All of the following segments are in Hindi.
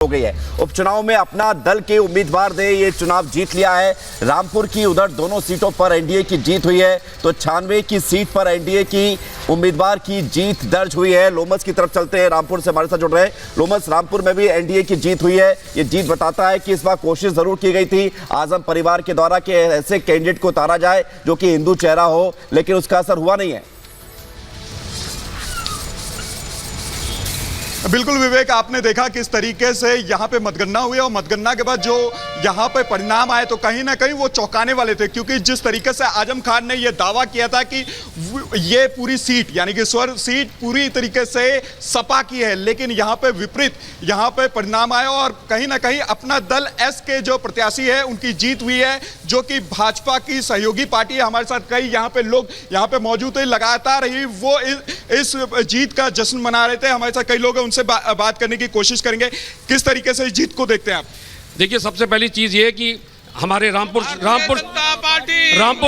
हो गई है। उपचुनाव में अपना दल के उम्मीदवार ने ये चुनाव जीत लिया है। रामपुर की उधर दोनों सीटों पर एनडीए की जीत हुई है, तो 96 की सीट पर एनडीए की उम्मीदवार की जीत दर्ज हुई है। लोमस की तरफ चलते हैं, रामपुर से हमारे साथ जुड़ रहे हैं लोमस। रामपुर में भी एनडीए की जीत हुई है। ये जीत बताता है कि इस बार कोशिश जरूर की गई थी आजम परिवार के द्वारा कि ऐसे कैंडिडेट को उतारा जाए जो कि हिंदू चेहरा हो, लेकिन उसका असर हुआ नहीं है। बिल्कुल विवेक, आपने देखा किस तरीके से यहाँ पे मतगणना हुई और मतगणना के बाद जो यहाँ पे परिणाम आए तो कहीं ना कहीं वो चौंकाने वाले थे, क्योंकि जिस तरीके से आजम खान ने ये दावा किया था कि ये पूरी सीट यानी कि स्वर सीट पूरी तरीके से सपा की है, लेकिन यहाँ पे विपरीत यहाँ पे परिणाम आए और कहीं ना कहीं अपना दल एस के जो प्रत्याशी है उनकी जीत हुई है, जो कि भाजपा की सहयोगी पार्टी है। हमारे साथ कई यहाँ पे लोग यहाँ पे मौजूद है, लगातार ही वो इस जीत का जश्न मना रहे थे। हमारे साथ कई लोग हैं, उनसे बात करने की कोशिश करेंगे। किस तरीके से इस जीत को देखते हैं आप? देखिए, सबसे पहली चीज ये कि हमारे रामपुर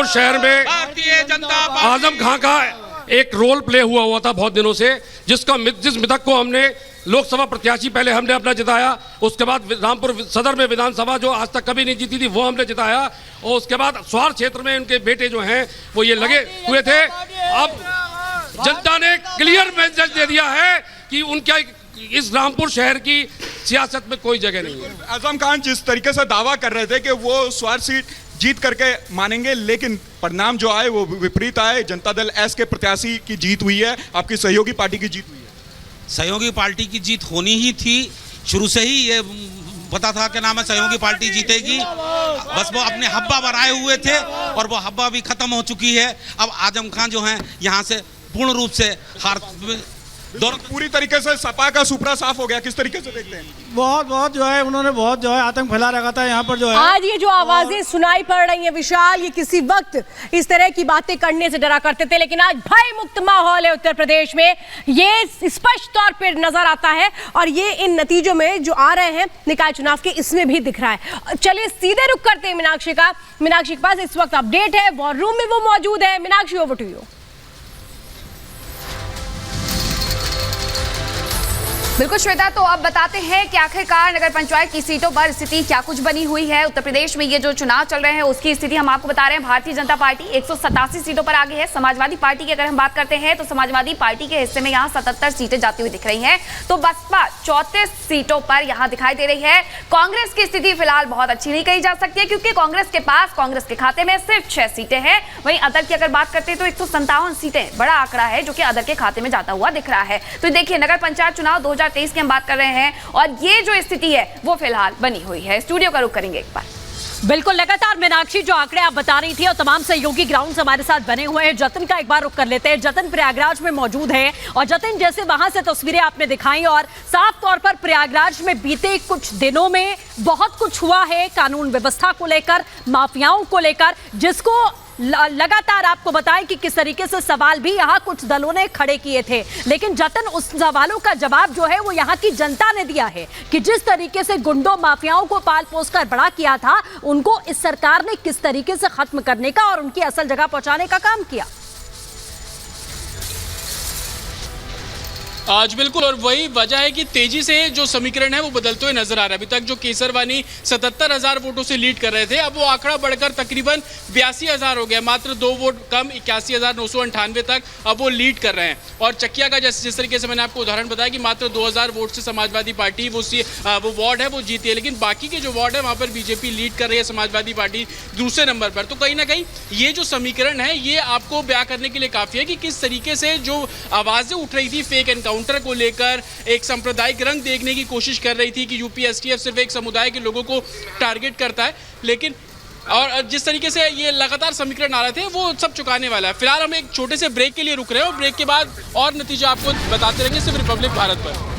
शहर में आजम खान का एक रोल प्ले हुआ था बहुत दिनों से, जिस मिथक को हमने लोकसभा प्रत्याशी पहले हमने अपना जिताया, उसके बाद रामपुर सदर में विधानसभा जो आज तक कभी नहीं जीती थी वो हमने जिताया, और उसके बाद स्वार क्षेत्र में उनके बेटे जो हैं वो ये लगे हुए थे। अब जनता ने क्लियर मैसेज दे दिया है कि उनका इस रामपुर शहर की सियासत में कोई जगह नहीं है। आजम खान जिस तरीके से दावा कर रहे थे कि वो स्वार सीट जीत करके मानेंगे, लेकिन परिणाम जो आए वो विपरीत आए। जनता दल एस के प्रत्याशी की जीत हुई है, आपकी सहयोगी पार्टी की जीत हुई है। सहयोगी पार्टी की जीत होनी ही थी, शुरू से ही ये पता था कि नाम है सहयोगी पार्टी जीतेगी। बस वो अपने हब्बा बनाए हुए थे और वो हब्बा भी खत्म हो चुकी है। अब आजम खान जो हैं यहाँ से पूर्ण रूप से हार पूरी तरीके से सपा का सुपड़ा साफ हो गया। किस तरीके से देखते हैं? बहुत जो है उन्होंने बहुत जो है आतंक फैला रखा था यहाँ पर जो है। आज ये जो आवाजें सुनाई पड़ रही हैं विशाल, ये किसी वक्त इस तरह की बातें करने से डरा करते थे, लेकिन आज भय मुक्त माहौल है उत्तर प्रदेश में, ये स्पष्ट तौर पर नजर आता है और ये इन नतीजों में जो आ रहे हैं निकाय चुनाव के, इसमें भी दिख रहा है। चलिए सीधे रुक करते हैं मीनाक्षी के पास इस वक्त अपडेट है, वॉर रूम में वो मौजूद है। Meenakshi, over to you. बिल्कुल श्वेता, तो अब बताते हैं कि आखिरकार नगर पंचायत की सीटों पर स्थिति क्या कुछ बनी हुई है। उत्तर प्रदेश में ये जो चुनाव चल रहे हैं उसकी स्थिति हम आपको बता रहे हैं। भारतीय जनता पार्टी 187 सीटों पर आगे है। समाजवादी पार्टी की अगर हम बात करते हैं तो समाजवादी पार्टी के हिस्से में यहाँ 77 सीटें जाती हुई दिख रही हैं, तो बसपा 34 सीटों पर यहाँ दिखाई दे रही है। कांग्रेस की स्थिति फिलहाल बहुत अच्छी नहीं कही जा सकती है, क्योंकि कांग्रेस के खाते में सिर्फ 6 सीटें हैं। वहीं अदर की अगर बात करते हैं तो 157 सीटें, बड़ा आंकड़ा है जो कि अदर के खाते में जाता हुआ दिख रहा है। तो देखिए, नगर पंचायत चुनाव 2023 की हम बात कर रहे हैं और ये जो स्थिति है वो फिलहाल बनी हुई है। स्टूडियो का रुख करेंगे एक बार। बिल्कुल, लगातार मीनाक्षी जो आंकड़े आप बता रही थी और तमाम सहयोगी ग्राउंड हमारे साथ बने हुए हैं। जतिन का एक बार रुख कर लेते हैं। जतिन प्रयागराज में मौजूद है और जतिन, जैसे वहां से तस्वीरें आपने दिखाई और साफ तौर पर प्रयागराज में बीते कुछ दिनों में बहुत कुछ हुआ है कानून व्यवस्था को लेकर, माफियाओं को लेकर, जिसको लगातार आपको बताएं कि किस तरीके से सवाल भी यहाँ कुछ दलों ने खड़े किए थे, लेकिन जतन उस सवालों का जवाब जो है वो यहाँ की जनता ने दिया है कि जिस तरीके से गुंडों माफियाओं को पाल पोस कर बड़ा किया था, उनको इस सरकार ने किस तरीके से खत्म करने का और उनकी असल जगह पहुंचाने का काम किया। आज बिल्कुल, और वही वजह है कि तेजी से जो समीकरण है वो बदलते हुए नजर आ रहा है। अभी तक जो केसरवानी 77,000 वोटों से लीड कर रहे थे, अब वो आंकड़ा बढ़कर तकरीबन 82,000 हो गया, मात्र 2 वोट कम 81,998 तक अब वो लीड कर रहे हैं। और चकिया का जिस तरीके से मैंने आपको उदाहरण बताया कि मात्र 2,000 वोट से समाजवादी पार्टी वो वार्ड है वो जीती है, लेकिन बाकी के जो वार्ड है वहाँ पर बीजेपी लीड कर रही है, समाजवादी पार्टी दूसरे नंबर पर। तो कहीं ना कहीं ये जो समीकरण है ये आपको बयां करने के लिए काफी है कि किस तरीके से जो आवाजें उठ रही थी फेक एनकाउंटर को लेकर, एक सांप्रदायिक रंग देखने की कोशिश कर रही थी कि यूपी एसटीएफ सिर्फ एक समुदाय के लोगों को टारगेट करता है, लेकिन और जिस तरीके से ये लगातार समीकरण आ रहे थे वो सब चुकाने वाला है। फिलहाल हम एक छोटे से ब्रेक के लिए रुक रहे हैं और ब्रेक के बाद और नतीजा आपको बताते रहेंगे सिर्फ रिपब्लिक भारत पर।